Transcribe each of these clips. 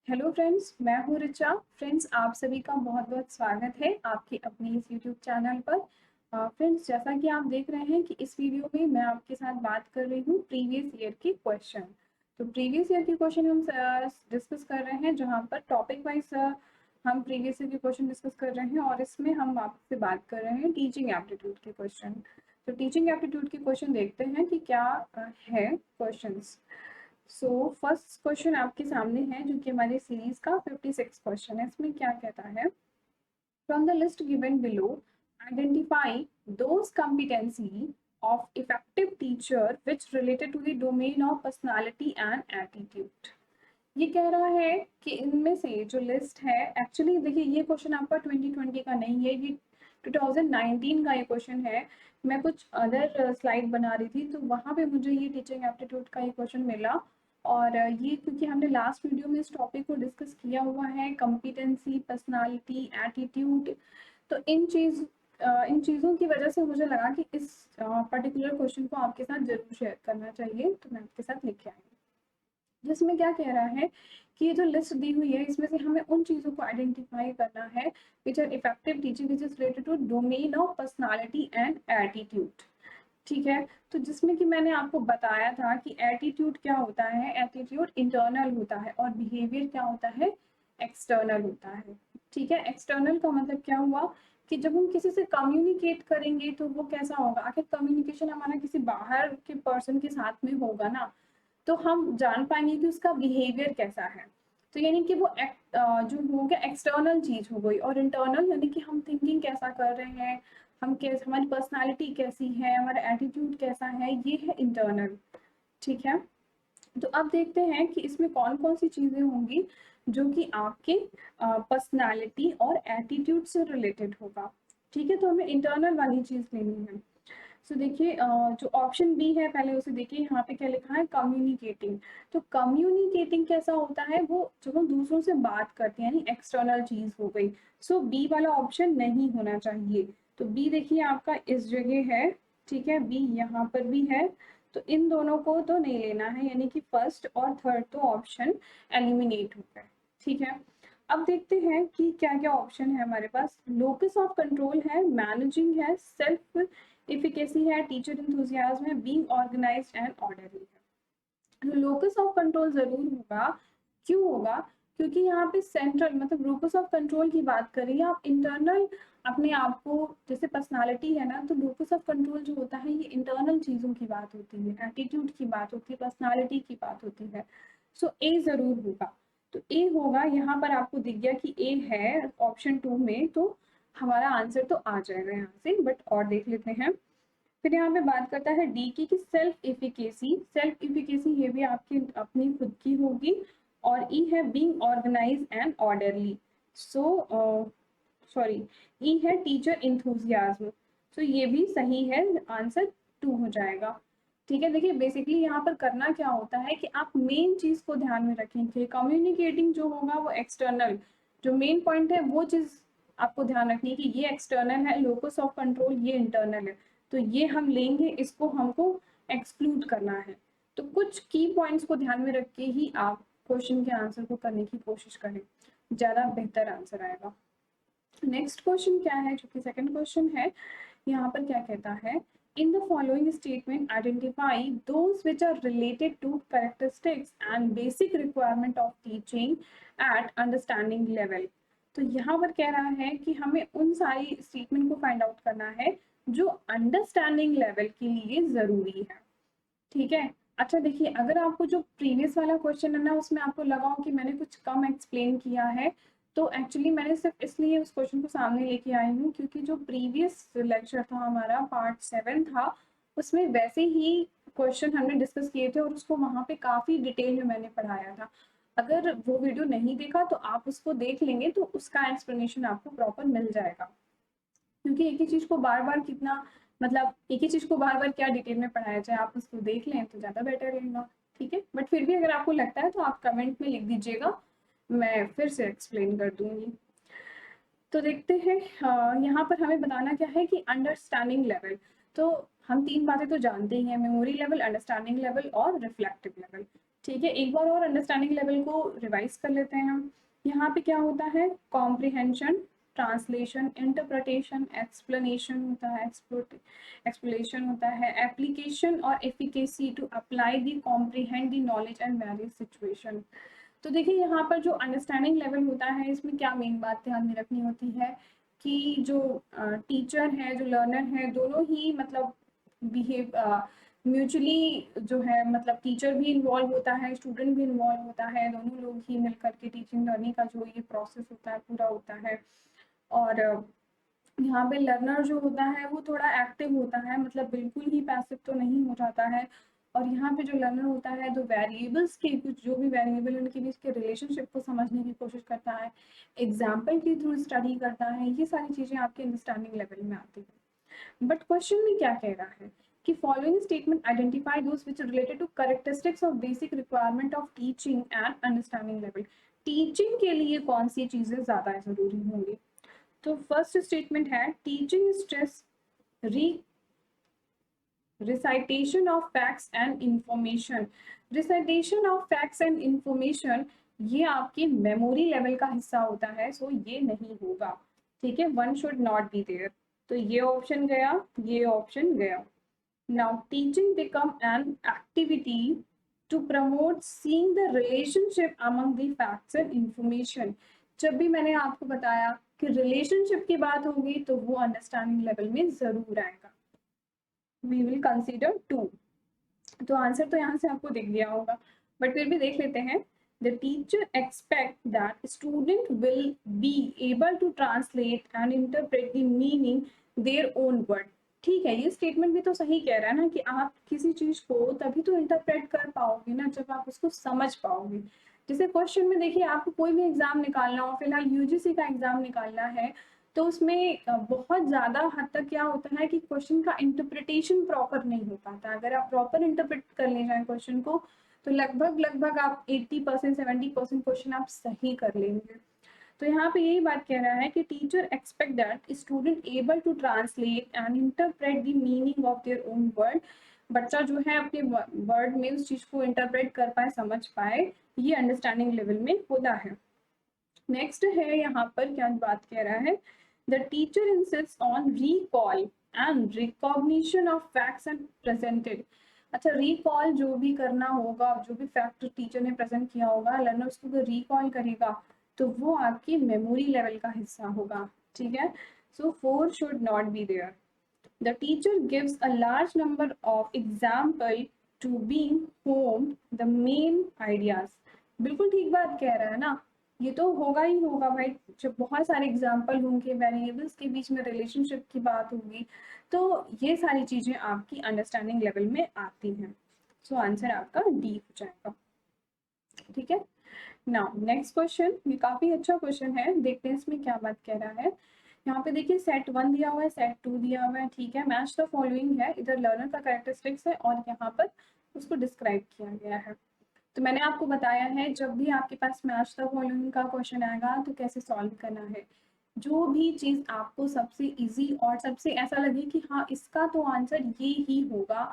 Hello friends, मैं हूँ Richa. Friends, आप सभी का बहुत बहुत स्वागत है आपके अपने इस यूट्यूब चैनल पर। फ्रेंड्स, जैसा कि आप देख रहे हैं कि इस वीडियो में मैं आपके साथ बात कर रही हूँ प्रीवियस ईयर के क्वेश्चन। तो प्रीवियस ईयर के क्वेश्चन हम डिस्कस कर रहे हैं, जहाँ पर टॉपिक वाइज हम प्रीवियस ईयर के क्वेश्चन डिस्कस कर रहे हैं और इसमें हम आपसे बात कर रहे हैं टीचिंग एप्टीट्यूड के क्वेश्चन। तो टीचिंग एप्टीट्यूड के क्वेश्चन देखते हैं कि क्या है क्वेश्चंस। सो फर्स्ट क्वेश्चन आपके सामने है, जो कि हमारी सीरीज का 56 क्वेश्चन है। इसमें क्या कहता है, from the list given below identify those competency of effective teacher which related to the domain of personality and attitude। ये कह रहा है कि इनमें से जो लिस्ट है, एक्चुअली देखिए ये क्वेश्चन आपका 2020 का नहीं है, ये 2019 का ये क्वेश्चन है। मैं कुछ अदर स्लाइड बना रही थी तो वहाँ पे मुझे ये टीचिंग एप्टीट्यूड का ये क्वेश्चन मिला। और ये क्योंकि हमने लास्ट वीडियो में इस टॉपिक को डिस्कस किया हुआ है, कॉम्पिटेंसी, पर्सनालिटी, एटीट्यूड। तो इन चीज़ों की वजह से मुझे लगा कि इस पर्टिकुलर क्वेश्चन को आपके साथ जरूर शेयर करना चाहिए, तो मैं आपके साथ लेके आई। जिसमें क्या कह रहा है कि ये जो लिस्ट दी हुई है, इसमें से हमें उन चीज़ों को आइडेंटिफाई करना है which are effective teaching which is related to domain of personality and attitude. ठीक है, तो जिसमें कि मैंने आपको बताया था कि एटीट्यूड क्या होता है, एटीट्यूड इंटरनल होता है और बिहेवियर क्या होता है, एक्सटर्नल होता है। ठीक है, एक्सटर्नल का मतलब क्या हुआ कि जब हम किसी से कम्युनिकेट करेंगे तो वो कैसा होगा, आखिर कम्युनिकेशन हमारा किसी बाहर के पर्सन के साथ में होगा ना, तो हम जान पाएंगे कि उसका बिहेवियर कैसा है। तो यानी कि वो जो हो गया एक्सटर्नल चीज हो गई, और इंटरनल यानी कि हम थिंकिंग कैसा कर रहे हैं, हम कैसे, हमारी पर्सनालिटी कैसी है, हमारा एटीट्यूड कैसा है, ये है इंटरनल। ठीक है, तो अब देखते हैं कि इसमें कौन कौन सी चीजें होंगी जो कि आपके पर्सनालिटी और एटीट्यूड से रिलेटेड होगा। ठीक है, तो हमें इंटरनल वाली चीज लेनी है। सो देखिए, जो ऑप्शन बी है पहले उसे देखिए, यहाँ पे क्या लिखा है, कम्युनिकेटिंग। तो कम्युनिकेटिंग कैसा होता है, वो जब हम दूसरों से बात करते हैं, यानी एक्सटर्नल चीज हो गई। सो बी वाला ऑप्शन नहीं होना चाहिए। तो बी देखिए आपका इस जगह है। ठीक है, बी यहाँ पर भी है। तो इन दोनों को तो नहीं लेना है, यानी कि फर्स्ट और थर्ड तो ऑप्शन एलिमिनेट हो गए। ठीक है, अब देखते हैं कि क्या क्या ऑप्शन है हमारे पास। लोकस ऑफ कंट्रोल है, मैनेजिंग है, सेल्फ इफिकेसी है, टीचर इंथुजियाज्म है, बीइंग ऑर्गेनाइज्ड एंड ऑर्डरली है। लोकस ऑफ कंट्रोल जरूर होगा। क्यों होगा, क्योंकि यहाँ पे सेंट्रल मतलब लोकस ऑफ कंट्रोल की बात करिए आप, इंटरनल अपने आप को, जैसे पर्सनालिटी है ना, तो लोकस ऑफ कंट्रोल जो होता है ये इंटरनल चीजों की बात होती है, एटीट्यूड की बात होती है, पर्सनालिटी की बात होती है। सो ए जरूर होगा। तो ए होगा, यहाँ पर आपको दिख गया कि ए है ऑप्शन 2 में, तो हमारा आंसर तो आ जाएगा यहाँ से। बट और देख लेते हैं। फिर यहाँ पे बात करता है डी की कि सेल्फ इफिकेसी। सेल्फ इफिकेसी ये भी आपकी अपनी खुद की होगी। और ई है being organise and orderly. So sorry, E है टीचर इंथुजियाज्म। तो ये भी सही है, आंसर 2 हो जाएगा। ठीक है, देखिए बेसिकली यहाँ पर करना क्या होता है कि आप मेन चीज को ध्यान में रखेंगे। कम्युनिकेटिंग जो होगा वो एक्सटर्नल, जो मेन पॉइंट है वो चीज आपको ध्यान रखनी है कि ये एक्सटर्नल है, लोकस ऑफ कंट्रोल ये इंटरनल है। तो ये हम लेंगे, इसको हमको एक्सक्लूड करना है। तो कुछ की पॉइंट्स को ध्यान में रख के ही आप क्वेश्चन के आंसर को करने की कोशिश करें, ज्यादा बेहतर आंसर आएगा। नेक्स्ट क्वेश्चन क्या है, जो कि सेकंड क्वेश्चन है, यहाँ पर क्या कहता है, in the following statement identify those which are related to characteristics and basic requirement of teaching at understanding level. तो यहाँ पर कह रहा है कि हमें उन सारी स्टेटमेंट को फाइंड आउट करना है जो अंडरस्टैंडिंग लेवल के लिए जरूरी है। ठीक है, अच्छा देखिए, अगर आपको जो प्रीवियस वाला क्वेश्चन है ना, उसमें आपको लगा हो कि मैंने कुछ कम एक्सप्लेन किया है, तो एक्चुअली मैंने सिर्फ इसलिए उस क्वेश्चन को सामने लेके आई हूँ क्योंकि जो प्रीवियस लेक्चर था हमारा पार्ट 7 था, उसमें वैसे ही क्वेश्चन हमने डिस्कस किए थे और उसको वहाँ पे काफी डिटेल में मैंने पढ़ाया था। अगर वो वीडियो नहीं देखा तो आप उसको देख लेंगे, तो उसका एक्सप्लेनेशन आपको प्रॉपर मिल जाएगा। क्योंकि एक ही चीज को बार बार कितना, मतलब एक ही चीज को बार बार क्या डिटेल में पढ़ाया जाए, आप उसको देख लें तो ज्यादा बेटर रहेगा। ठीक है, बट फिर भी अगर आपको लगता है तो आप कमेंट में लिख दीजिएगा, मैं फिर से एक्सप्लेन कर दूंगी। तो देखते हैं, यहाँ पर हमें बताना क्या है कि अंडरस्टैंडिंग लेवल। तो हम तीन बातें तो जानते ही हैं, मेमोरी लेवल, अंडरस्टैंडिंग लेवल और रिफ्लेक्टिव लेवल। ठीक है, एक बार और अंडरस्टैंडिंग लेवल को रिवाइज कर लेते हैं हम। यहाँ पे क्या होता है, कॉम्प्रिहेंशन, ट्रांसलेशन, इंटरप्रिटेशन, एक्सप्लेनेशन होता है, एक्सप्लेनेशन होता है, एप्लीकेशन और efficacy to apply the comprehend the knowledge and various situation. तो देखिए यहाँ पर जो अंडरस्टैंडिंग लेवल होता है, इसमें क्या मेन बात ध्यान में रखनी होती है कि जो टीचर है, जो लर्नर है, दोनों ही मतलब बिहेव म्यूचुअली जो है, मतलब टीचर भी इन्वॉल्व होता है, स्टूडेंट भी इन्वॉल्व होता है, दोनों लोग ही मिलकर के टीचिंग लर्निंग का जो ये प्रोसेस होता है पूरा होता है। और यहाँ पे लर्नर जो होता है वो थोड़ा एक्टिव होता है, मतलब बिल्कुल ही पैसिव तो नहीं हो जाता है। और यहाँ पे जो लर्नर होता है, तो वेरिएबल्स के कुछ जो भी वेरिएबल उनके बीच के रिलेशनशिप को समझने की कोशिश करता है, एग्जाम्पल के थ्रू स्टडी करता है, ये सारी चीज़ें आपके अंडरस्टैंडिंग लेवल में आती है। बट क्वेश्चन में क्या कह रहा है कि following statement identify those which related to characteristics of basic requirement of teaching and understanding level. Teaching के लिए कौन सी चीज़ें ज़्यादा जरूरी होंगी? तो फर्स्ट स्टेटमेंट है teaching stress recitation of facts and information। recitation of facts and information ये आपके मेमोरी लेवल का हिस्सा होता है, सो ये नहीं होगा। ठीक है, one should not be there. तो ये ऑप्शन गया, ये ऑप्शन गया। Now teaching become an activity to promote seeing the relationship among the facts and information. जब भी मैंने आपको बताया कि रिलेशनशिप की बात होगी तो वो अंडरस्टैंडिंग लेवल में जरूर आएगा। We will consider 2। तो आंसर तो यहाँ से आपको दिख गया होगा, बट फिर भी देख लेते हैं। The teacher expect that student will be able to translate and interpret the meaning their own word. ठीक है, ये स्टेटमेंट भी तो सही कह रहा है ना कि आप किसी चीज को तभी तो इंटरप्रेट कर पाओगे ना जब आप उसको समझ पाओगे। जैसे क्वेश्चन में देखिए, आपको कोई भी एग्जाम निकालना हो, फिलहाल यूजीसी का एग्जाम निकालना है, तो उसमें बहुत ज़्यादा हद तक क्या होता है कि क्वेश्चन का इंटरप्रिटेशन प्रॉपर नहीं हो पाता। अगर आप प्रॉपर इंटरप्रेट कर ले जाए क्वेश्चन को, तो लगभग लगभग आप 80% 70% क्वेश्चन आप सही कर लेंगे। तो यहाँ पे यही बात कह रहा है कि teacher expect that student able to translate and interpret the meaning of their own word. बच्चा जो है अपने वर्ड में उस चीज को इंटरप्रेट कर पाए, समझ पाए, ये अंडरस्टैंडिंग लेवल में होता है। नेक्स्ट है यहाँ पर क्या बात कह रहा है, the teacher insist on recall and recognition of facts and presented. अच्छा, रिकॉल जो भी करना होगा, जो भी फैक्ट टीचर ने प्रेजेंट किया होगा, लर्नर उसको रिकॉल करेगा, तो वो आपकी मेमोरी लेवल का हिस्सा होगा। ठीक है, so 4 should not be there. The teacher gives a large number of example to being home the main ideas. बिल्कुल ठीक बात कह रहा है ना, ये तो होगा ही होगा भाई। जब बहुत सारे एग्जाम्पल होंगे, वेरिएबल्स के बीच में रिलेशनशिप की बात होगी, तो ये सारी चीजें आपकी अंडरस्टैंडिंग लेवल में आती हैं। सो आंसर आपका डी हो जाएगा। ठीक है, नाउ नेक्स्ट क्वेश्चन, ये काफी अच्छा क्वेश्चन है, देखते हैं इसमें क्या बात कह रहा है। यहाँ पे देखिए सेट 1 दिया हुआ है, सेट 2 दिया हुआ है। ठीक है, मैच द फॉलोइंग है, इधर लर्नर का कैरेक्टरिस्टिक्स है और यहाँ पर उसको डिस्क्राइब किया गया है। तो मैंने आपको बताया है, जब भी आपके पास मैच द फॉलोइंग का क्वेश्चन आएगा तो कैसे सॉल्व करना है। जो भी चीज आपको सबसे इजी और सबसे ऐसा लगे कि हाँ इसका तो आंसर ये ही होगा,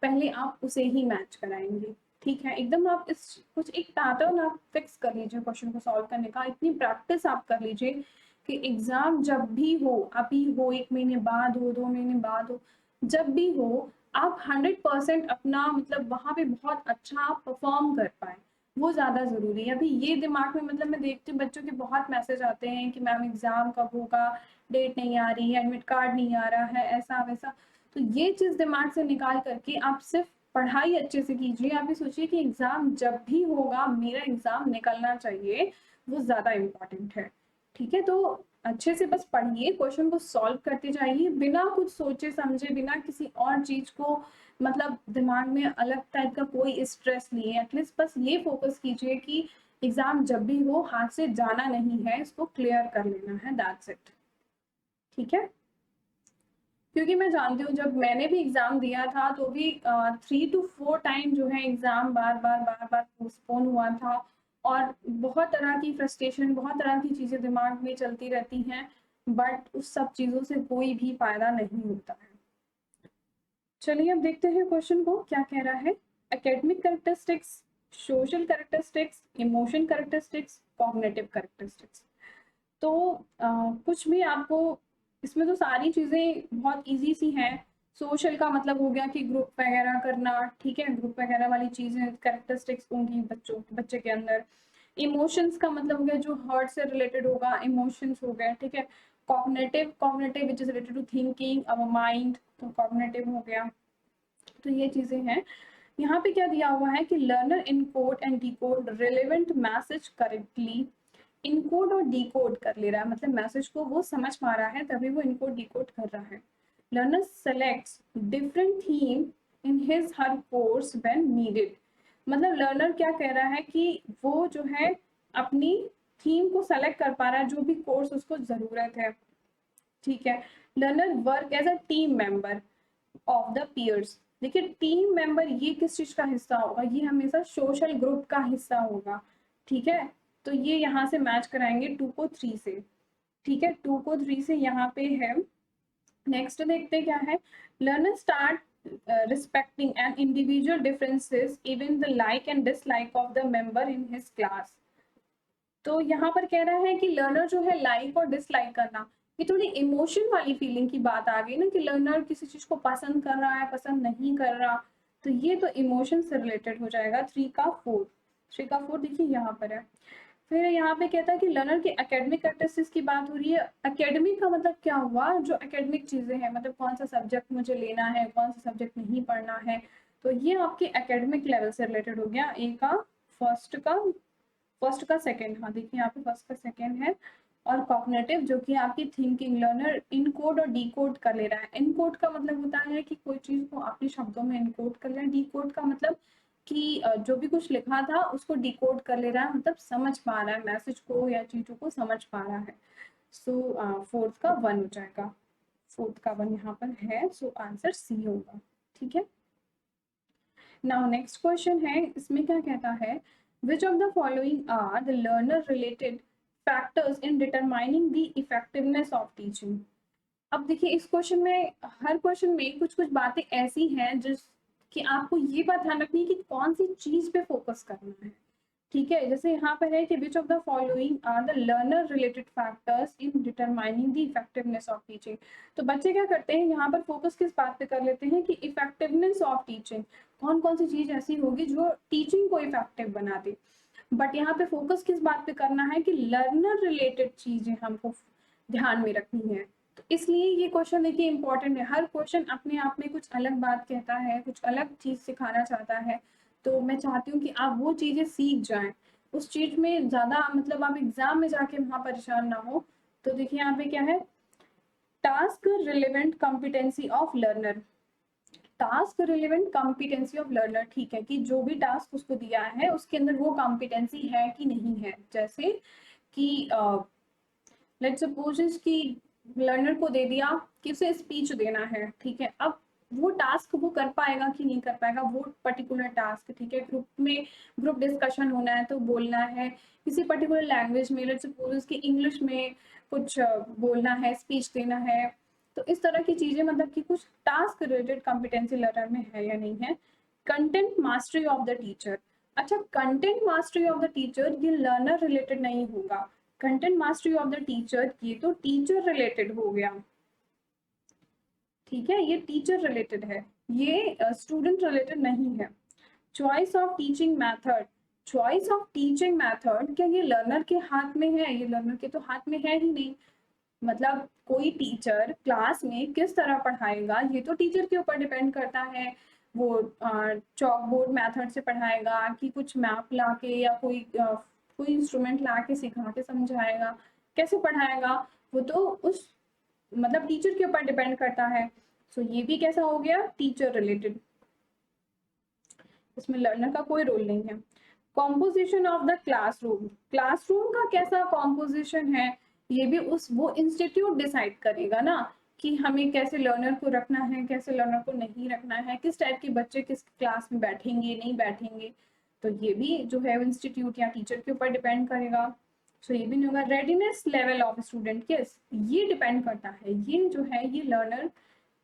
पहले आप उसे ही मैच कराएंगे। ठीक है, एकदम आप इस कुछ एक पैटर्न आप फिक्स कर लीजिए क्वेश्चन को सॉल्व करने का, इतनी प्रैक्टिस आप कर लीजिए कि एग्जाम जब भी हो, अभी हो, 1 महीने बाद हो, 2 महीने बाद हो, जब भी हो, आप 100% अपना मतलब वहां पे बहुत अच्छा परफॉर्म कर पाए, वो ज्यादा जरूरी है। अभी ये दिमाग में, मतलब मैं देखती हूँ बच्चों के बहुत मैसेज आते हैं कि मैम एग्जाम कब होगा, डेट नहीं आ रही है, एडमिट कार्ड नहीं आ रहा है, ऐसा वैसा। तो ये चीज दिमाग से निकाल करके आप सिर्फ पढ़ाई अच्छे से कीजिए। आप ये सोचिए कि एग्जाम जब भी होगा, मेरा एग्जाम निकलना चाहिए, वो ज्यादा इम्पोर्टेंट है। ठीक है, तो अच्छे से बस पढ़िए, क्वेश्चन को सॉल्व करते जाइए, बिना कुछ सोचे समझे, बिना किसी और चीज को मतलब दिमाग में अलग टाइप का कोई स्ट्रेस लिए। एटलीस्ट बस ये फोकस कीजिए कि एग्जाम जब भी हो, हाथ से जाना नहीं है, इसको क्लियर कर लेना है, दैट्स इट। ठीक है, क्योंकि मैं जानती हूँ जब मैंने भी एग्जाम दिया था तो भी 3 to 4 टाइम जो है एग्जाम बार बार पोस्टपोन हुआ था, और बहुत तरह की फ्रस्ट्रेशन, बहुत तरह की चीजें दिमाग में चलती रहती हैं, बट उस सब चीजों से कोई भी फायदा नहीं होता है। चलिए अब देखते हैं क्वेश्चन को क्या कह रहा है। Academic characteristics social characteristics, emotion characteristics, cognitive characteristics. तो कुछ भी आपको इसमें तो सारी चीजें बहुत इजी सी हैं। सोशल का मतलब हो गया कि ग्रुप वगैरह करना, ठीक है, ग्रुप वगैरह वाली चीजें कैरेक्टरिस्टिक्स होंगी बच्चे के अंदर। इमोशंस का मतलब हो गया जो हार्ट से रिलेटेड होगा, इमोशंस हो गया, ठीक है। Cognitive, cognitive which is related to thinking, our mind, तो कॉग्निटिव हो गया। तो ये चीजें हैं। यहाँ पे क्या दिया हुआ है कि learner encode and decode relevant message correctly. Encode और डिकोड कर ले रहा है, मतलब मैसेज को वो समझ पा रहा है तभी वो इनकोड डिकोड कर रहा है। Learner selects different theme in his her course when needed. मतलब लर्नर क्या कह रहा है कि वो जो है अपनी थीम को सेलेक्ट कर पा रहा है जो भी कोर्स उसको जरूरत है, ठीक है। Learner work as a team member of the peers. देखिए टीम मेंबर ये किस चीज का हिस्सा होगा, ये हमेशा सोशल ग्रुप का हिस्सा होगा, ठीक है। तो ये यहाँ से मैच कराएंगे 2 को 3 से, ठीक है, 2 को 3 से यहाँ पे है। नेक्स्ट देखते क्या है। Learner start respecting and individual differences even the like and dislike of the member in his class. तो यहाँ पर कह रहा है कि लर्नर जो है लाइक और डिसलाइक करना, ये थोड़ी इमोशन वाली फीलिंग की बात आ गई ना, कि लर्नर किसी चीज को पसंद कर रहा है, पसंद नहीं कर रहा, तो ये तो इमोशन से रिलेटेड हो जाएगा। 3 का 4, 3 का 4 देखिए यहाँ पर है। फिर यहाँ पे कहता है कि लर्नर के एकेडमिक कैरेक्टरिस्टिक्स की बात हो रही है। एकेडमिक का मतलब क्या हुआ, जो एकेडमिक चीजें हैं, मतलब कौन सा सब्जेक्ट मुझे लेना है, कौन सा सब्जेक्ट नहीं पढ़ना है, तो ये आपके एकेडमिक लेवल से रिलेटेड हो गया। ए का फर्स्ट का सेकंड, हाँ देखिए यहाँ पे फर्स्ट का सेकंड है। और कॉग्निटिव जो कि आपकी थिंकिंग, लर्नर इनकोड और डिकोड कर ले रहा है। इनकोड का मतलब होता है कि कोई चीज को अपने शब्दों में इनकोड कर ले। डिकोड का मतलब कि जो भी कुछ लिखा था उसको डिकोड कर ले रहा है, मतलब समझ पा रहा है मैसेज को या चीजों को समझ पा रहा है। सो फोर्थ का 1 हो जाएगा, फोर्थ का 1 यहाँ पर है, सो आंसर सी होगा, ठीक है। नाउ नेक्स्ट क्वेश्चन है, इसमें क्या कहता है, which of the following are the learner related factors in determining the effectiveness of teaching। अब देखिए इस क्वेश्चन में, हर क्वेश्चन में कुछ कुछ बातें ऐसी हैं जिस कि आपको ये बात ध्यान रखनी है कि कौन सी चीज पे फोकस करना है, ठीक है। जैसे यहाँ पर है कि which of the following are the learner related factors in determining the effectiveness of teaching. तो बच्चे क्या करते हैं यहाँ पर फोकस किस बात पे कर लेते हैं कि इफेक्टिवनेस ऑफ टीचिंग, कौन कौन सी चीज ऐसी होगी जो टीचिंग को इफेक्टिव बना दे। बट यहाँ पे फोकस किस बात पे करना है कि लर्नर रिलेटेड चीजें हमको ध्यान में रखनी है। तो इसलिए ये क्वेश्चन देखिए इंपॉर्टेंट है। हर क्वेश्चन अपने आप में कुछ अलग बात कहता है, कुछ अलग चीज सिखाना चाहता है। तो मैं चाहती हूँ कि आप वो चीजें सीख जाएं, उस चीज में ज्यादा मतलब आप एग्जाम में जाके वहां परेशान ना हो। तो देखिए यहाँ पे क्या है, task relevant competency of learner. Task relevant competency of learner, ठीक है, कि जो भी टास्क उसको दिया है उसके अंदर वो कॉम्पिटेंसी है कि नहीं है। जैसे कि लेट्स सपोज कि लर्नर को दे दिया कि उसे स्पीच देना है, ठीक है। अब वो टास्क वो कर पाएगा कि नहीं कर पाएगा, वो पर्टिकुलर टास्क, ठीक है। ग्रुप में ग्रुप डिस्कशन होना है तो बोलना है किसी पर्टिकुलर लैंग्वेज में, लेट्स सपोज कि इंग्लिश में कुछ बोलना है, स्पीच देना है। तो इस तरह की चीजें, मतलब कि कुछ टास्क रिलेटेड कॉम्पिटेंसी लर्नर में है या नहीं है। Content mastery of the teacher, अच्छा content mastery of the teacher ये लर्नर रिलेटेड नहीं होगा। Content mastery of the teacher ये तो टीचर रिलेटेड हो गया, ठीक है, ये टीचर रिलेटेड है, ये स्टूडेंट रिलेटेड नहीं है। Choice of teaching method, choice of teaching method क्या ये लर्नर के हाथ में है, ये लर्नर के तो हाथ में है ही नहीं। मतलब कोई टीचर क्लास में किस तरह पढ़ाएगा ये तो टीचर के ऊपर डिपेंड करता है। वो चॉक बोर्ड मेथड से पढ़ाएगा कि कुछ मैप ला के या कोई इंस्ट्रूमेंट ला के सिखा के समझाएगा, कैसे पढ़ाएगा वो तो उस मतलब टीचर के ऊपर डिपेंड करता है। सो ये भी कैसा हो गया, टीचर रिलेटेड, इसमें लर्नर का कोई रोल नहीं है। Composition of the classroom, classroom का कैसा कॉम्पोजिशन है ये भी उस वो इंस्टीट्यूट डिसाइड करेगा ना, कि हमें कैसे लर्नर को रखना है, कैसे लर्नर को नहीं रखना है, किस टाइप के बच्चे किस क्लास में बैठेंगे नहीं बैठेंगे। तो ये भी जो है इंस्टीट्यूट या टीचर के ऊपर डिपेंड करेगा। सो ये भी नहीं होगा। Readiness level of student, yes ये डिपेंड करता है, ये जो है ये लर्नर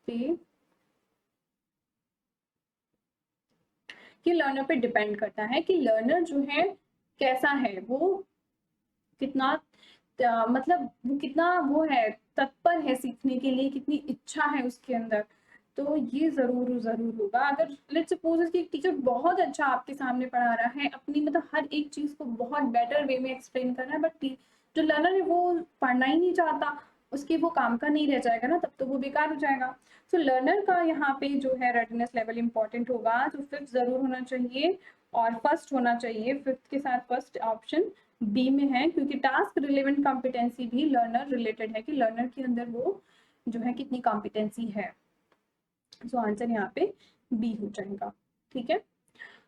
पे कि लर्नर पे डिपेंड करता है कि लर्नर जो है कैसा है, वो कितना मतलब वो कितना वो है, तत्पर है सीखने के लिए, कितनी इच्छा है उसके अंदर। तो ये ज़रूर होगा। अगर लेट्स सपोज कि एक टीचर बहुत अच्छा आपके सामने पढ़ा रहा है, अपनी मतलब हर एक चीज़ को बहुत बेटर वे में एक्सप्लेन कर रहा है, बट जो लर्नर है वो पढ़ना ही नहीं चाहता, उसके वो काम का नहीं रह जाएगा ना, तब तो वो बेकार हो जाएगा। सो लर्नर का यहाँ पे जो है रेडीनेस लेवल इंपॉर्टेंट होगा, तो 5th ज़रूर होना चाहिए और फर्स्ट होना चाहिए। 5th के साथ फर्स्ट ऑप्शन बी में है, क्योंकि टास्क रिलेवेंट कॉम्पिटेंसी भी लर्नर रिलेटेड है कि लर्नर के अंदर वो जो है कितनी कॉम्पिटेंसी है। सो आंसर यहाँ पे बी हो जाएगा। ठीक है।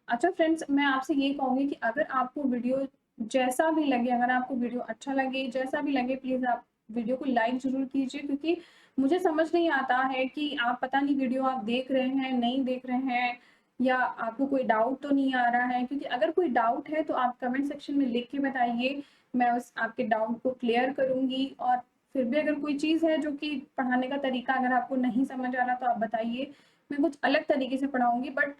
अच्छा फ्रेंड्स, मैं आपसे ये कहूँगी कि अगर आपको वीडियो जैसा भी लगे, अगर आपको वीडियो अच्छा लगे, जैसा भी लगे, प्लीज़ आप वीडियो को लाइक ज़रूर कीजिए, क्योंकि मुझे समझ नहीं आता है कि आप पता नहीं वीडियो आप देख रहे हैं, नहीं देख रहे हैं, या आपको कोई डाउट तो नहीं आ रहा है। क्योंकि अगर कोई डाउट है तो आप कमेंट सेक्शन में लिख के बताइए, मैं उस आपके डाउट को क्लियर करूँगी। और फिर भी अगर कोई चीज़ है जो कि पढ़ाने का तरीका अगर आपको नहीं समझ आ रहा तो आप बताइए, मैं कुछ अलग तरीके से पढ़ाऊँगी। बट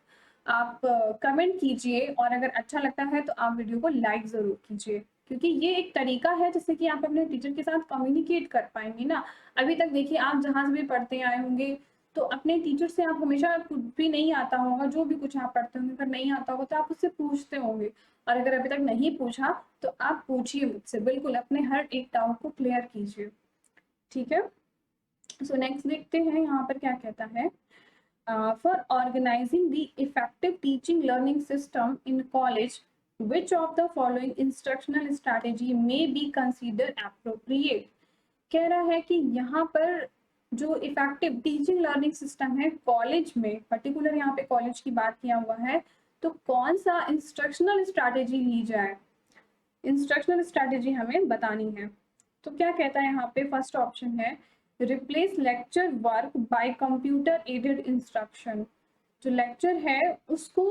आप कमेंट कीजिए, और अगर अच्छा लगता है तो आप वीडियो को लाइक ज़रूर कीजिए, क्योंकि ये एक तरीका है जिससे कि आप अपने टीचर के साथ कम्युनिकेट कर पाएंगे ना। अभी तक देखिए, आप जहाँ से भी पढ़ते आए होंगे तो अपने टीचर से आप हमेशा, कुछ भी नहीं आता होगा, जो भी कुछ आप पढ़ते होंगे, अगर नहीं आता होगा तो आप उससे पूछते होंगे। और अगर अभी तक नहीं पूछा तो आप पूछिए मुझसे, बिल्कुल अपने हर एक डाउट को क्लियर कीजिए। ठीक है। सो नेक्स्ट देखते हैं यहाँ पर क्या कहता है। For organizing the effective teaching learning system in college, which of the following instructional strategy may be considered appropriate? कह रहा है कि यहाँ पर जो इफेक्टिव टीचिंग लर्निंग सिस्टम है कॉलेज में, पर्टिकुलर यहाँ पे कॉलेज की बात किया हुआ है, तो कौन सा इंस्ट्रक्शनल स्ट्रैटेजी ली जाए, इंस्ट्रक्शनल स्ट्रैटेजी हमें बतानी है। तो क्या कहता है यहाँ पे, फर्स्ट ऑप्शन है replace lecture work by computer aided instruction. जो लेक्चर है उसको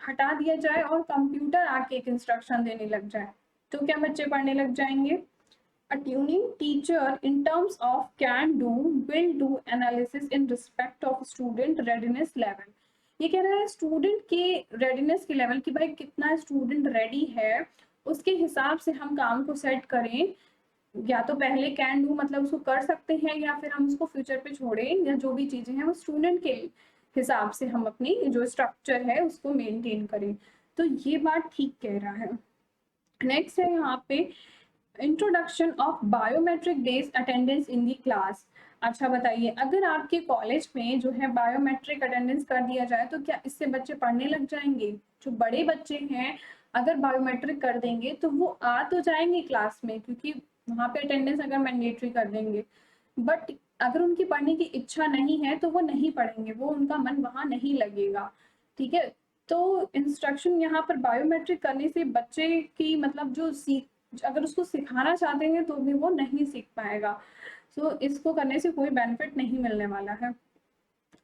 हटा दिया जाए और कंप्यूटर आके एक इंस्ट्रक्शन देने लग जाए, तो क्या बच्चे पढ़ने लग जाएंगे। A tuning teacher in terms of can do, will do analysis in respect of student readiness level। ये कह रहा है स्टूडेंट के रेडीनेस के लेवल की, भाई कितना स्टूडेंट रेडी है, उसके हिसाब से हम काम को सेट करें। या तो पहले कैन डू मतलब उसको कर सकते हैं, या फिर हम उसको फ्यूचर पे छोड़ें, या जो भी चीजें हैं वो स्टूडेंट के हिसाब से हम अपनी जो स्ट्रक्चर है उसको मेंटेन करें। तो ये बात ठीक कह रहा है। नेक्स्ट है यहाँ पे introduction of biometric days attendance in the class. अच्छा बताइए, अगर आपके कॉलेज में जो है बायोमेट्रिक अटेंडेंस कर दिया जाए तो क्या इससे बच्चे पढ़ने लग जाएंगे। जो बड़े बच्चे हैं अगर बायोमेट्रिक कर देंगे तो वो आ तो जाएंगे क्लास में, क्योंकि वहाँ पे अटेंडेंस अगर मैंडेटरी कर देंगे, बट अगर उनकी पढ़ने की इच्छा नहीं है तो वो नहीं पढ़ेंगे, वो उनका मन वहाँ नहीं लगेगा। ठीक है। तो इंस्ट्रक्शन यहाँ पर बायोमेट्रिक करने से बच्चे की मतलब जो अगर उसको सिखाना चाहते हैं तो भी वो नहीं सीख पाएगा। सो इसको करने से कोई बेनिफिट नहीं मिलने वाला है।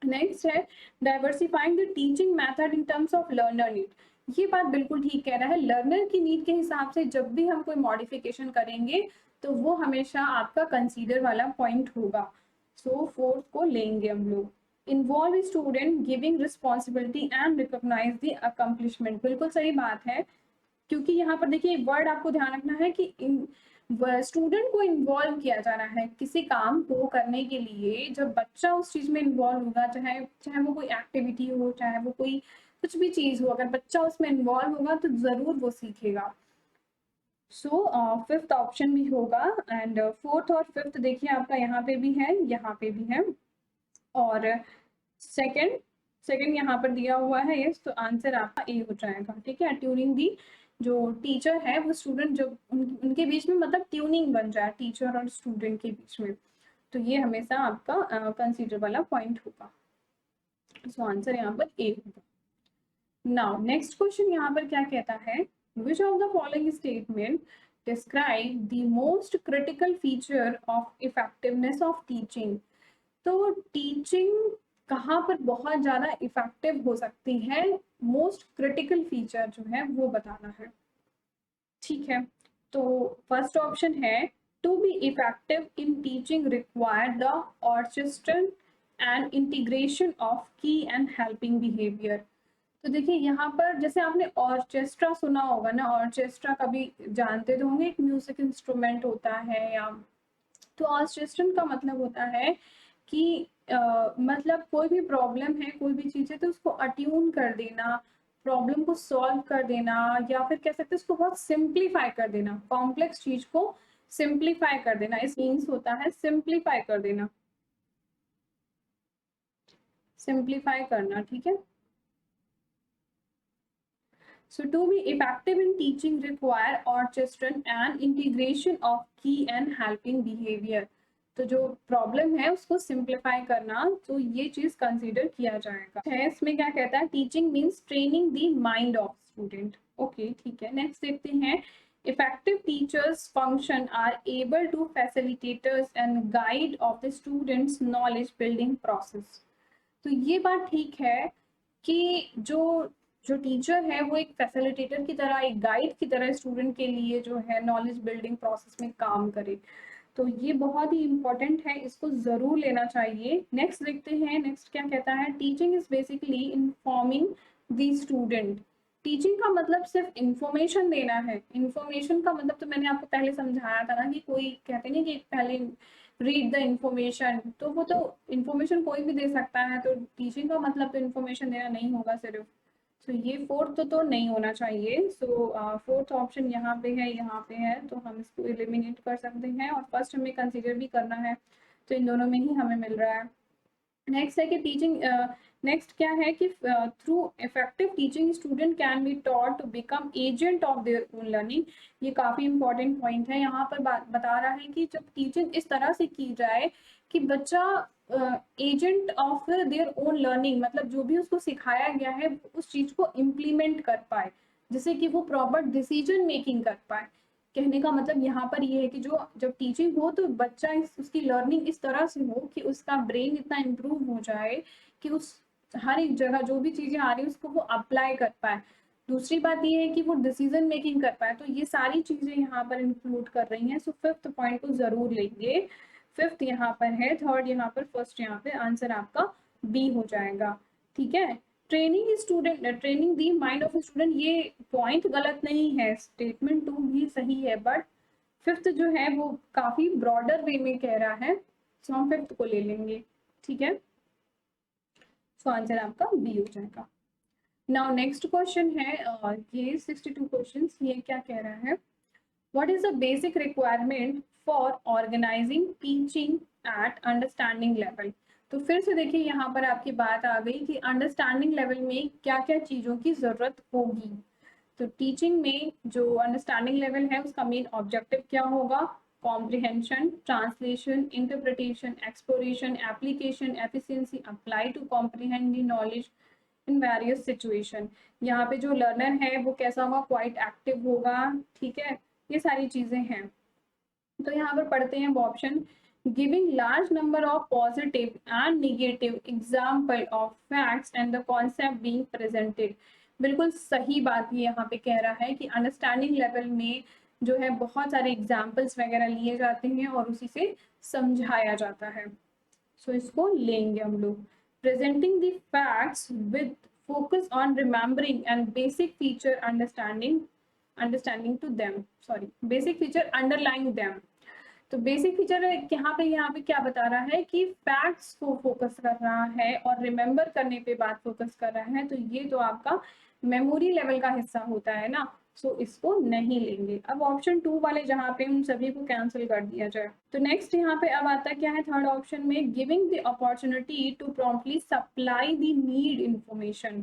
नेक्स्ट है diversifying the teaching method in terms of learner need. ये बात बिल्कुल ठीक कह रहा है, लर्नर की नीड के हिसाब से जब भी हम कोई मॉडिफिकेशन करेंगे तो वो हमेशा आपका कंसीडर वाला पॉइंट होगा। सो फोर्थ को लेंगे हम लोग। Involve student giving responsibility and recognise the accomplishment. बिल्कुल सही बात है, क्योंकि यहाँ पर देखिए वर्ड आपको ध्यान रखना है कि स्टूडेंट को इन्वॉल्व किया जा रहा है किसी काम को करने के लिए। जब बच्चा उस चीज में इन्वॉल्व होगा, चाहे चाहे वो कोई एक्टिविटी हो, चाहे वो कोई कुछ भी चीज हो, अगर बच्चा उसमें इन्वॉल्व होगा तो जरूर वो सीखेगा। सो फिफ्थ ऑप्शन भी होगा। एंड फोर्थ और फिफ्थ देखिए आपका यहाँ पे भी है, यहाँ पे भी है, और सेकंड सेकंड यहाँ पर दिया हुआ है यस, तो आंसर आपका ए हो जाएगा। ठीक है। ट्यूनिंग दी, जो टीचर है वो स्टूडेंट, जब उनके बीच में मतलब ट्यूनिंग बन जाए टीचर और स्टूडेंट के बीच में, तो ये हमेशा आपका कंसीडर वाला पॉइंट होगा। सो आंसर यहाँ पर ए होगा। नाउ नेक्स्ट क्वेश्चन यहाँ पर क्या कहता है, विच of the following statement describe the most critical feature of effectiveness of teaching. तो टीचिंग कहाँ पर बहुत ज्यादा इफेक्टिव हो सकती है, मोस्ट क्रिटिकल फीचर जो है वो बताना है। ठीक है। तो फर्स्ट ऑप्शन है to be effective in teaching require the orchestration and integration of key and helping behaviour. तो देखिए यहाँ पर जैसे आपने ऑर्केस्ट्रा सुना होगा ना, ऑर्केस्ट्रा कभी जानते तो होंगे, एक म्यूजिक इंस्ट्रूमेंट होता है या तो ऑर्केस्ट्रन का मतलब होता है कि मतलब कोई भी प्रॉब्लम है, कोई भी चीज़ है तो उसको अट्यून कर देना, प्रॉब्लम को सॉल्व कर देना, या फिर कह सकते हैं उसको बहुत सिंप्लीफाई कर देना, कॉम्प्लेक्स चीज को सिंप्लीफाई कर देना। इस मीन्स होता है सिंप्लीफाई कर देना, सिंप्लीफाई करना, ठीक है। So to be effective in teaching require orchestration and integration of key and helping behavior। तो जो प्रॉब्लम है उसको सिंप्लीफाई करना, तो ये चीज कंसीडर किया जाएगा। है इसमें क्या कहता है, teaching means training the mind of student. Okay ठीक है, नेक्स्ट देखते हैं। effective teachers function are able to facilitators and guide of the students knowledge building process। तो ये बात ठीक है कि जो जो टीचर है वो एक फैसिलिटेटर की तरह, एक गाइड की तरह स्टूडेंट के लिए जो है नॉलेज बिल्डिंग प्रोसेस में काम करे। तो ये बहुत ही इंपॉर्टेंट है, इसको जरूर लेना चाहिए। नेक्स्ट देखते हैं, नेक्स्ट क्या कहता है, teaching is basically informing the student. Teaching का मतलब सिर्फ इंफॉर्मेशन देना है। इंफॉर्मेशन का मतलब तो मैंने आपको पहले समझाया था ना कि कोई कहते नहीं कि पहले रीड द इंफॉर्मेशन, तो वो तो इंफॉर्मेशन कोई भी दे सकता है, तो टीचिंग का मतलब तो इंफॉर्मेशन देना नहीं होगा सिर्फ। तो ये फोर्थ तो नहीं होना चाहिए। सो फोर्थ ऑप्शन यहाँ पे है, यहाँ पे है, तो हम इसको एलिमिनेट कर सकते हैं और फर्स्ट हमें कंसीडर भी करना है, तो इन दोनों में ही हमें मिल रहा है। नेक्स्ट है कि टीचिंग, नेक्स्ट क्या है कि through effective teaching student can be taught to become agent of their own learning. ये काफी इंपॉर्टेंट पॉइंट है, यहाँ पर बता रहा है कि जब टीचिंग इस तरह से की जाए कि बच्चा agent of their own learning, मतलब जो भी उसको सिखाया गया है उस चीज को इम्प्लीमेंट कर पाए, जिससे कि वो प्रॉपर डिसीजन मेकिंग कर पाए। कहने का मतलब यहाँ पर ये है कि जो जब टीचिंग हो तो बच्चा उसकी लर्निंग इस तरह से हो कि उसका ब्रेन इतना इम्प्रूव हो जाए कि उस हर एक जगह जो भी चीजें आ रही है उसको वो अप्लाई कर पाए। दूसरी बात ये है कि वो डिसीजन मेकिंग कर पाए। तो ये सारी चीजें यहाँ पर इंक्लूड कर रही हैं। सो फिफ्थ पॉइंट को जरूर लेंगे। फिफ्थ यहाँ पर है, थर्ड यहाँ पर, फर्स्ट यहाँ पे, आंसर आपका बी हो जाएगा। ठीक है, training student, training the mind of student, ये पॉइंट गलत नहीं है, स्टेटमेंट टू भी सही है, बट फिफ्थ जो है वो काफी ब्रॉडर वे में कह रहा है, सो हम फिफ्थ को ले लेंगे। ठीक है, सो आंसर आपका बी हो जाएगा। नाउ नेक्स्ट क्वेश्चन है, ये 62 क्वेश्चंस, ये क्या कह रहा है, what is the basic requirement for organising teaching at understanding level. तो फिर से देखिए यहाँ पर आपकी बात आ गई कि अंडरस्टैंडिंग लेवल में क्या क्या चीजों की जरूरत होगी। तो टीचिंग में जो अंडरस्टैंडिंग लेवल है उसका मेन ऑब्जेक्टिव क्या होगा, comprehension, translation, interpretation, exploration, application, efficiency, apply to comprehend the knowledge in various situation. यहाँ पे जो लर्नर है वो कैसा होगा, क्वाइट एक्टिव होगा। ठीक है, ये सारी चीजें हैं। तो यहाँ पर पढ़ते हैं वो option, giving large number of positive and negative example of facts and the concept being presented. बिल्कुल सही बात ये यहाँ पे कह रहा है कि अंडरस्टैंडिंग लेवल में जो है बहुत सारे एग्जाम्पल्स वगैरह लिए जाते हैं और उसी से समझाया जाता है। सो इसको लेंगे हम लोग। Presenting the facts with focus on remembering and basic feature understanding to them, sorry, basic feature underlying them. तो बेसिक फीचर यहाँ पे क्या बता रहा है कि फैक्ट्स को फोकस कर रहा है और रिमेम्बर करने पे बात फोकस कर रहा है, तो ये तो आपका मेमोरी लेवल का हिस्सा होता है ना, सो इसको नहीं लेंगे। अब ऑप्शन 2 वाले जहाँ पे उन सभी को कैंसिल कर दिया जाए। तो नेक्स्ट यहाँ पे अब आता क्या है, थर्ड ऑप्शन में, giving the opportunity to promptly supply the need information.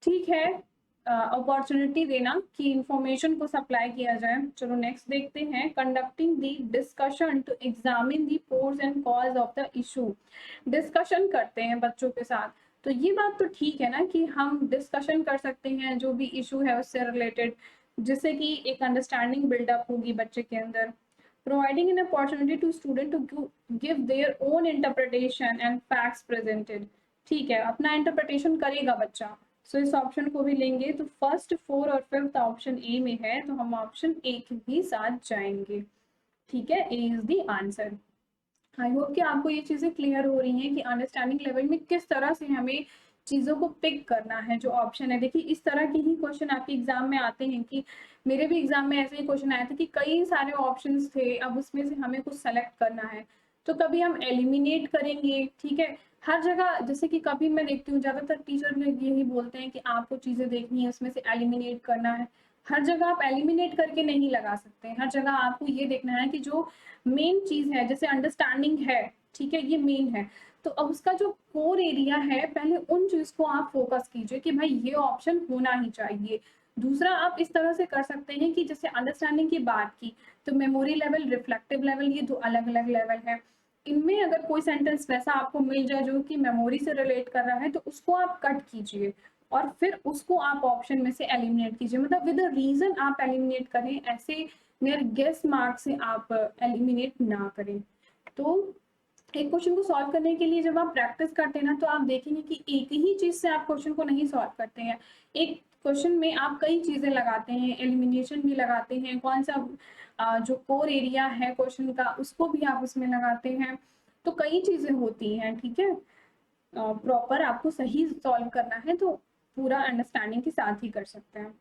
ठीक है, अपॉर्चुनिटी देना कि इंफॉर्मेशन को सप्लाई किया जाए। चलो नेक्स्ट देखते हैं, conducting the discussion to examine the pros and cons of the issue. Discussion करते हैं बच्चों के साथ, तो ये बात तो ठीक है ना कि हम डिस्कशन कर सकते हैं जो भी इशू है उससे रिलेटेड, जिससे कि एक अंडरस्टैंडिंग बिल्डअप होगी बच्चे के अंदर। Providing an opportunity to student to give their own interpretation and facts presented. ठीक है, अपना इंटरप्रिटेशन करेगा बच्चा, सो इस ऑप्शन को भी लेंगे। तो फर्स्ट, फोर और फिफ्थ ऑप्शन ए में है, तो हम ऑप्शन ए के भी साथ जाएंगे। ठीक है, A is the answer. I hope कि आपको ये चीजें क्लियर हो रही हैं कि अंडरस्टैंडिंग लेवल में किस तरह से हमें चीज़ों को पिक करना है जो ऑप्शन है। देखिए इस तरह के ही क्वेश्चन आपके एग्ज़ाम में आते हैं कि मेरे भी एग्ज़ाम में ऐसे ही क्वेश्चन आए थे कि कई सारे ऑप्शंस थे, अब उसमें से हमें कुछ सेलेक्ट करना है। तो कभी हम एलिमिनेट करेंगे, ठीक है? हर जगह जैसे कि कभी मैं देखती हूँ ज़्यादातर टीचर लोग यही बोलते हैं कि आपको चीज़ें देखनी है, उसमें से एलिमिनेट करना है। हर जगह आप एलिमिनेट करके नहीं लगा सकते। हर जगह आपको ये देखना है कि जो मेन चीज़ है, जैसे अंडरस्टैंडिंग है, ठीक है? ये मेन है। तो अब उसका जो कोर एरिया है, पहले उन चीज़ को आप फोकस कीजिए कि भाई ये ऑप्शन होना ही चाहिए। दूसरा आप इस तरह से कर सकते हैं कि जैसे अंडरस्टैंडिंग की बात की, तो मेमोरी लेवल, रिफ्लेक्टिव लेवल, ये 2 अलग-अलग लेवल है। इनमें अगर कोई सेंटेंस वैसा आपको मिल जाए जो कि मेमोरी से रिलेट कर रहा है, तो उसको आप कट कीजिए और फिर उसको आप ऑप्शन में से एलिमिनेट कीजिए। मतलब विद अ रीज़न आप एलिमिनेट करें, ऐसे मेरे गेस मार्क से आप एलिमिनेट ना करें। तो एक क्वेश्चन को सॉल्व करने के लिए जब आप प्रैक्टिस करते हैं ना, तो आप देखेंगे कि एक ही चीज से आप क्वेश्चन को नहीं सॉल्व करते हैं। एक क्वेश्चन में आप कई चीजें लगाते हैं, एलिमिनेशन भी लगाते हैं, कौन सा जो कोर एरिया है क्वेश्चन का उसको भी आप उसमें लगाते हैं। तो कई चीजें होती हैं, ठीक है? प्रॉपर आपको सही सॉल्व करना है तो पूरा अंडरस्टैंडिंग के साथ ही कर सकते हैं।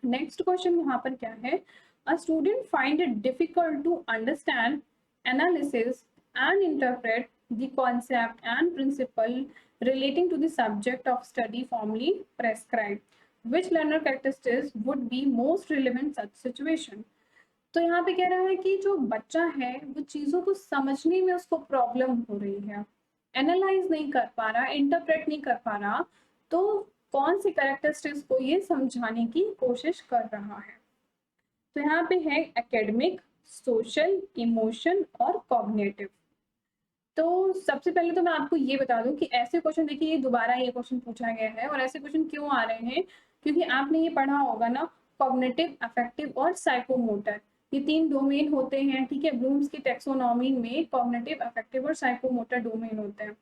नेक्स्ट क्वेश्चन यहाँ पर क्या है? A student find it difficult to understand, analysis and interpret the concept and principle relating to the subject of study formally prescribed. Which learner characteristics would be most relevant in such situation? तो यहाँ पे कह रहा है कि जो बच्चा है वो चीजों को समझने में उसको प्रॉब्लम हो रही है, एनालाइज नहीं कर पा रहा, इंटरप्रेट नहीं कर पा रहा, तो कौन सी कैरेक्टरिस्टिक्स को ये समझाने की कोशिश कर रहा है? तो यहाँ पे है एकेडमिक, सोशल, इमोशन और कॉग्निटिव। तो सबसे पहले तो मैं आपको ये बता दूं कि ऐसे क्वेश्चन, देखिए ये दोबारा ये क्वेश्चन पूछा गया है और ऐसे क्वेश्चन क्यों आ रहे हैं, क्योंकि आपने ये पढ़ा होगा ना, कॉग्निटिव, अफेक्टिव और साइकोमोटर, ये 3 डोमेन होते हैं, ठीक है? ब्लूम्स की टेक्सोनॉमी में कॉग्निटिव, अफेक्टिव और साइकोमोटर डोमेन होते हैं।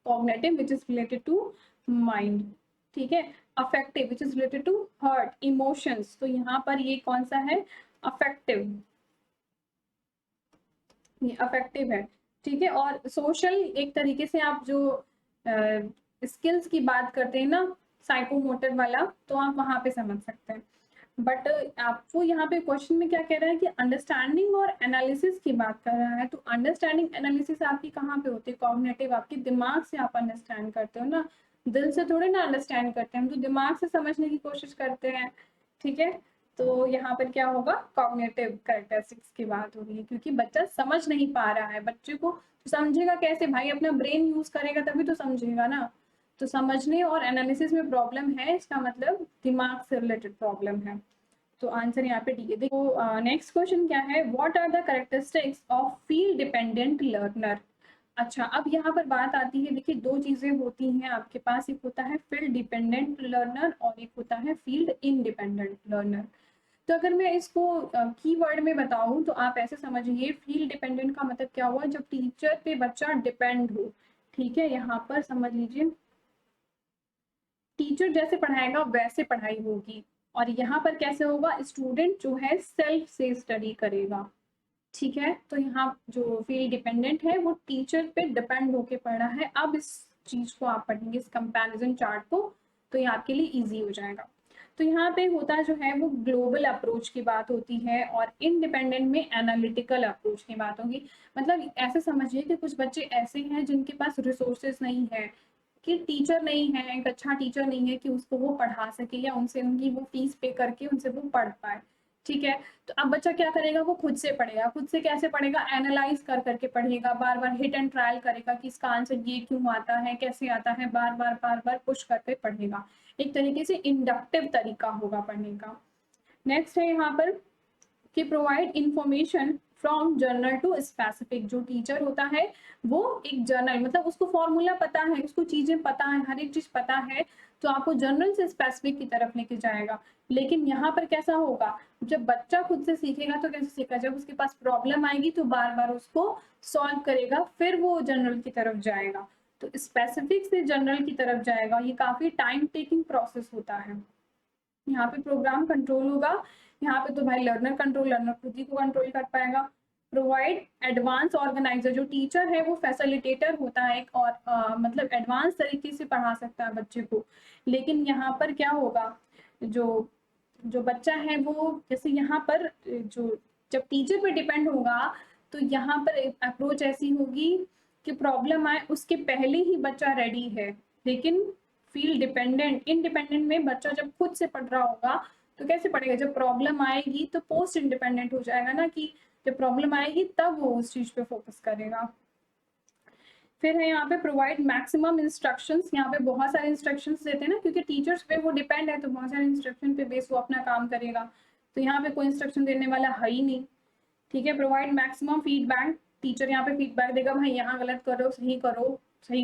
Cognitive which is related to mind, ठीक है? Affective which is related to heart, emotions, तो यहाँ पर ये कौन सा है? अफेक्टिव, ये अफेक्टिव है, ठीक है? और सोशल एक तरीके से आप जो स्किल्स की बात करते हैं ना, साइकोमोटर वाला, तो आप वहां पे समझ सकते हैं। बट आपको यहाँ पे क्वेश्चन में क्या कह रहा है कि अंडरस्टैंडिंग और एनालिसिस की बात कर रहा है। तो अंडरस्टैंडिंग एनालिसिस आपकी कहाँ पे होती है? कॉग्निटिव, आपके दिमाग से आप अंडरस्टैंड करते हो ना, दिल से थोड़े ना अंडरस्टैंड करते हैं, हम तो दिमाग से समझने की कोशिश करते हैं, ठीक है? तो यहाँ पर क्या होगा? कॉग्निटिव कैरेक्टरिस्टिक्स की बात हो रही है, क्योंकि बच्चा समझ नहीं पा रहा है। बच्चे को तो समझेगा कैसे भाई? अपना ब्रेन यूज करेगा तभी तो समझेगा ना। तो समझने और एनालिसिस में प्रॉब्लम है, इसका मतलब दिमाग से रिलेटेड प्रॉब्लम है। तो आंसर यहाँ पे डी है। देखो नेक्स्ट क्वेश्चन क्या है? What are the characteristics of field dependent learner? अच्छा, अब यहाँ पर बात आती है, देखिए 2 चीजें होती हैं आपके पास, एक होता है फील्ड डिपेंडेंट लर्नर और एक होता है फील्ड इंडिपेंडेंट लर्नर। तो अगर मैं इसको कीवर्ड में बताऊं तो आप ऐसे समझिए, फील्ड डिपेंडेंट का मतलब क्या हुआ? जब टीचर पे बच्चा डिपेंड हो, ठीक है? यहाँ पर समझ लीजिए, टीचर जैसे पढ़ाएगा वैसे पढ़ाई होगी, और यहाँ पर कैसे होगा? स्टूडेंट जो है सेल्फ से स्टडी करेगा, ठीक है? तो यहाँ जो फील्ड डिपेंडेंट है वो टीचर पे डिपेंड होके पढ़ रहा है। अब इस चीज को आप पढ़ेंगे, इस कंपैरिजन चार्ट को, तो ये आपके लिए इजी हो जाएगा। तो यहाँ पे होता जो है वो ग्लोबल अप्रोच की बात होती है, और इंडिपेंडेंट में एनालिटिकल अप्रोच की बात होगी। मतलब ऐसे समझिए कि कुछ बच्चे ऐसे हैं जिनके पास रिसोर्सेज नहीं है, कि टीचर नहीं है, एक अच्छा टीचर नहीं है कि उसको वो पढ़ा सके या उनसे उनकी वो फीस पे करके उनसे वो पढ़ पाए, ठीक है? तो अब बच्चा क्या करेगा? वो खुद से पढ़ेगा। खुद से कैसे पढ़ेगा? एनालाइज कर करके पढ़ेगा, बार बार हिट एंड ट्रायल करेगा कि इसका आंसर ये क्यों आता है, कैसे आता है, बार बार पुश करके पढ़ेगा। एक तरीके से इंडक्टिव तरीका होगा पढ़ने का। नेक्स्ट है यहाँ पर कि provide information from general to specific. जो टीचर होता है वो एक जर्नल, मतलब उसको फॉर्मूला पता है, उसको चीजें पता है, हर एक चीज पता है, तो आपको जर्नल से स्पेसिफिक की तरफ लेके जाएगा। लेकिन यहाँ पर कैसा होगा? जब बच्चा खुद से सीखेगा तो कैसे सीखेगा? जब उसके पास प्रॉब्लम आएगी तो बार बार उसको सॉल्व करेगा, फिर वो जनरल की तरफ जाएगा। तो स्पेसिफिक से जनरल की तरफ जाएगा, ये काफी टाइम टेकिंग प्रोसेस होता है। यहाँ पे प्रोग्राम कंट्रोल होगा, यहाँ पे तो भाई लर्नर कंट्रोल, लर्नर खुद ही को कंट्रोल कर पाएगा। प्रोवाइड एडवांस ऑर्गेनाइजर, जो टीचर है वो फैसिलिटेटर होता है और मतलब एडवांस तरीके से पढ़ा सकता है बच्चे को। लेकिन यहाँ पर क्या होगा, जो जो बच्चा है वो जैसे यहाँ पर जो जब टीचर पे डिपेंड होगा तो यहाँ पर अप्रोच ऐसी होगी कि प्रॉब्लम आए उसके पहले ही बच्चा रेडी है। लेकिन फील डिपेंडेंट इंडिपेंडेंट में बच्चा जब खुद से पढ़ रहा होगा तो कैसे पढ़ेगा, जब प्रॉब्लम आएगी तो पोस्ट इंडिपेंडेंट हो जाएगा ना, कि जब प्रॉब्लम आएगी तब वो उस चीज पे फोकस करेगा। फिर है यहाँ पे प्रोवाइड मैक्सिमम इंस्ट्रक्शंस, यहाँ पे बहुत सारे इंस्ट्रक्शंस देते हैं ना, क्योंकि टीचर्स पे वो डिपेंड है तो बहुत सारे इंस्ट्रक्शन पे बेस वो अपना काम करेगा। तो यहाँ पे कोई इंस्ट्रक्शन देने वाला है ही नहीं। ठीक है, प्रोवाइड मैक्सिमम फीडबैक, टीचर यहाँ पे फीडबैक देगा, भाई यहाँ गलत करो, सही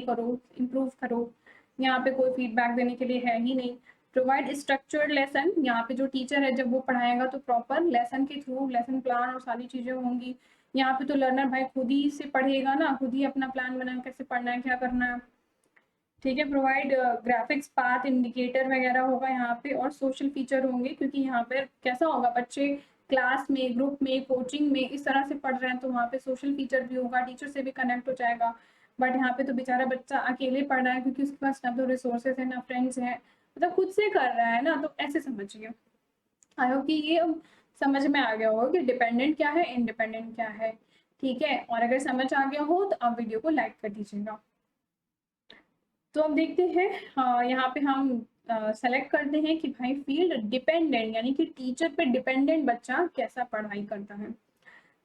करो, इम्प्रूव करो। यहाँ पे कोई फीडबैक देने के लिए है ही नहीं। प्रोवाइड स्ट्रक्चर्ड लेसन, यहाँ पे जो टीचर है जब वो पढ़ाएगा तो प्रॉपर लेसन के थ्रू लेसन प्लान और सारी चीजें होंगी। यहाँ पे तो लर्नर भाई खुद ही से पढ़ेगा ना, खुद ही अपना प्लान बनाए कैसे पढ़ना है, क्या करना है। ठीक है, प्रोवाइड ग्राफिक्स पाथ इंडिकेटर वगैरह होगा यहाँ पे, और सोशल फीचर होंगे, क्योंकि यहाँ पे कैसा होगा, बच्चे क्लास में, ग्रुप में, कोचिंग में इस तरह से पढ़ रहे हैं तो वहाँ पे सोशल फीचर भी होगा, टीचर से भी कनेक्ट हो जाएगा। बट यहाँ पे तो बेचारा बच्चा अकेले पढ़ रहा है, क्योंकि उसके पास ना तो रिसोर्सेज है ना फ्रेंड्स है, मतलब खुद से कर रहा है ना, तो ऐसे समझिए। आई होप कि ये समझ में आ गया होगा कि डिपेंडेंट क्या है, इंडिपेंडेंट क्या है। ठीक है, और अगर समझ आ गया हो तो आप वीडियो को लाइक कर दीजिएगा। तो अब देखते हैं, यहाँ पे हम सेलेक्ट करते हैं कि भाई फील्ड डिपेंडेंट यानी कि टीचर पे डिपेंडेंट बच्चा कैसा पढ़ाई करता है।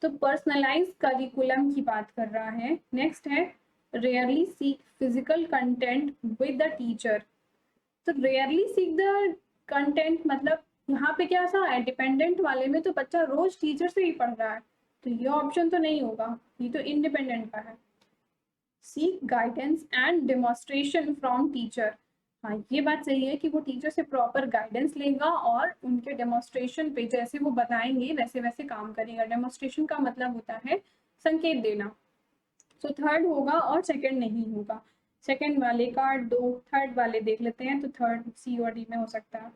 तो पर्सनलाइज करिकुलम की बात कर रहा है। नेक्स्ट है rarely seek physical content with the teacher. तो रेयरली सीक द कंटेंट मतलब यहाँ पे क्या सा है, डिपेंडेंट वाले में तो बच्चा रोज टीचर से ही पढ़ रहा है, तो ये ऑप्शन तो नहीं होगा, ये तो इंडिपेंडेंट का है। Seek guidance and demonstration from teacher, हाँ ये बात सही है कि वो टीचर से प्रॉपर गाइडेंस लेगा और उनके डेमोन्स्ट्रेशन पे जैसे वो बताएंगे वैसे वैसे काम करेगा। डेमोन्स्ट्रेशन का मतलब होता है संकेत देना। तो थर्ड होगा और सेकंड नहीं होगा। सेकंड वाले का दो, थर्ड वाले देख लेते हैं, तो थर्ड सी और डी में हो सकता है।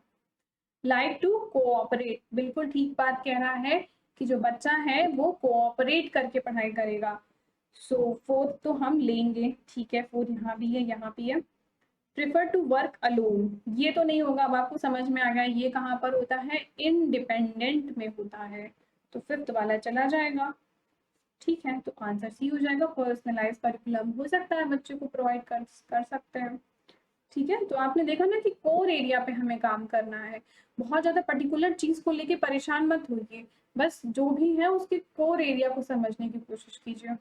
लाइक टू कोऑपरेट, बिल्कुल ठीक बात कह रहा है कि जो बच्चा है वो कोऑपरेट करके पढ़ाई करेगा। सो फोर्थ तो हम लेंगे, ठीक है, फोर्थ यहाँ भी है, यहाँ भी है। प्रिफर टू वर्क अलोन, ये तो नहीं होगा, अब आपको समझ में आ गया ये कहाँ पर होता है, इंडिपेंडेंट में होता है, तो फिफ्थ वाला चला जाएगा। ठीक है, तो आंसर सी हो जाएगा। पर्सनलाइज करिकुलम हो सकता है बच्चे को प्रोवाइड कर सकते हैं। ठीक है, तो आपने देखा ना कि कोर एरिया पे हमें काम करना है, बहुत ज्यादा पर्टिकुलर चीज को लेके परेशान मत होइए, बस जो भी है उसके कोर एरिया को समझने की कोशिश कीजिए।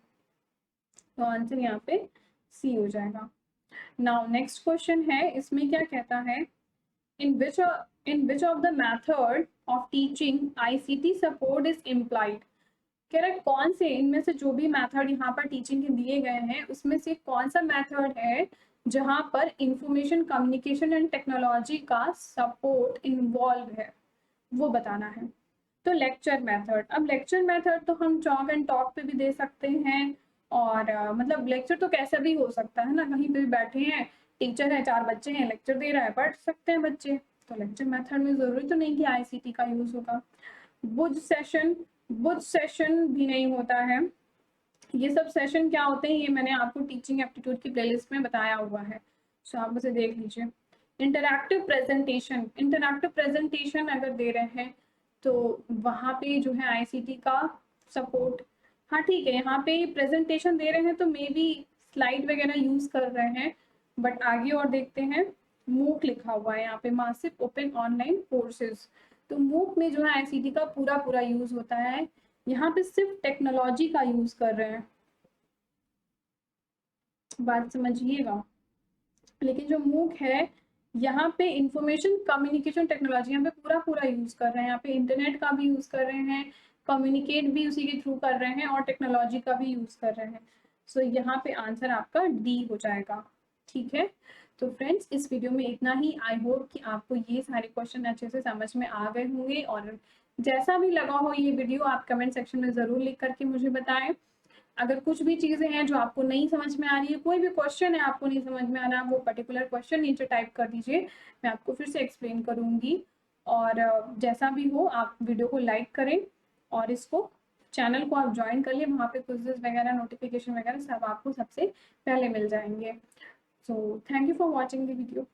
तो आंसर यहाँ पे सी हो जाएगा। नाउ नेक्स्ट क्वेश्चन है, इसमें क्या कहता है, in which of the method of teaching ICT support is implied. कह रहा है कौन से इनमें से जो भी मेथड यहाँ पर टीचिंग के दिए गए हैं उसमें से कौन सा मेथड है जहां पर इंफॉर्मेशन कम्युनिकेशन एंड टेक्नोलॉजी का सपोर्ट इन्वॉल्व है, वो बताना है। तो लेक्चर मेथड, अब लेक्चर मेथड तो हम चॉक एंड टॉक पे भी दे सकते हैं, और मतलब लेक्चर तो कैसा भी हो सकता है ना, कहीं पे भी बैठे हैं, टीचर है, चार बच्चे हैं, लेक्चर दे रहा है, पढ़ सकते हैं बच्चे। तो लेक्चर मेथड में जरूरी तो नहीं कि आईसीटी का यूज होगा। बुझ सेशन भी नहीं होता है। ये सब सेशन क्या होते हैं ये मैंने आपको टीचिंग एप्टीट्यूड की प्लेलिस्ट में बताया हुआ है, तो आप उसे देख लीजिए। इंटरैक्टिव प्रेजेंटेशन, इंटरैक्टिव प्रेजेंटेशन अगर दे रहे हैं तो वहाँ पे जो है आईसीटी का सपोर्ट, हाँ ठीक है, यहाँ पे प्रेजेंटेशन दे रहे हैं तो मे बी स्लाइड वगैरह यूज कर रहे हैं, बट आगे और देखते हैं। मूक लिखा हुआ है यहाँ पे, मासिव ओपन ऑनलाइन कोर्सेज, तो मूक में जो है आईसीटी का पूरा पूरा यूज होता है। यहाँ पे सिर्फ टेक्नोलॉजी का यूज कर रहे हैं, बात समझिएगा। लेकिन जो मूक है यहाँ पे इंफॉर्मेशन कम्युनिकेशन टेक्नोलॉजी यहाँ पे पूरा पूरा यूज कर रहे हैं, यहाँ पे इंटरनेट का भी यूज कर रहे हैं, कम्युनिकेट भी उसी के थ्रू कर रहे हैं, और टेक्नोलॉजी का भी यूज कर रहे हैं। सो यहाँ पे आंसर आपका डी हो जाएगा। ठीक है, तो फ्रेंड्स इस वीडियो में इतना ही। आई होप कि आपको ये सारे क्वेश्चन अच्छे से समझ में आ गए होंगे, और जैसा भी लगा हो ये वीडियो आप कमेंट सेक्शन में जरूर लिख करके मुझे बताएं। अगर कुछ भी चीजें हैं जो आपको नहीं समझ में आ रही है, कोई भी क्वेश्चन है आपको नहीं समझ में आ रहा, वो पर्टिकुलर क्वेश्चन नीचे टाइप कर दीजिए, मैं आपको फिर से एक्सप्लेन करूंगी। और जैसा भी हो आप वीडियो को लाइक करें और इसको चैनल को आप ज्वाइन कर लिए, वहाँ पे क्विज़ेस वगैरह, नोटिफिकेशन वगैरह सब आपको सबसे पहले मिल जाएंगे। So thank you for watching the video.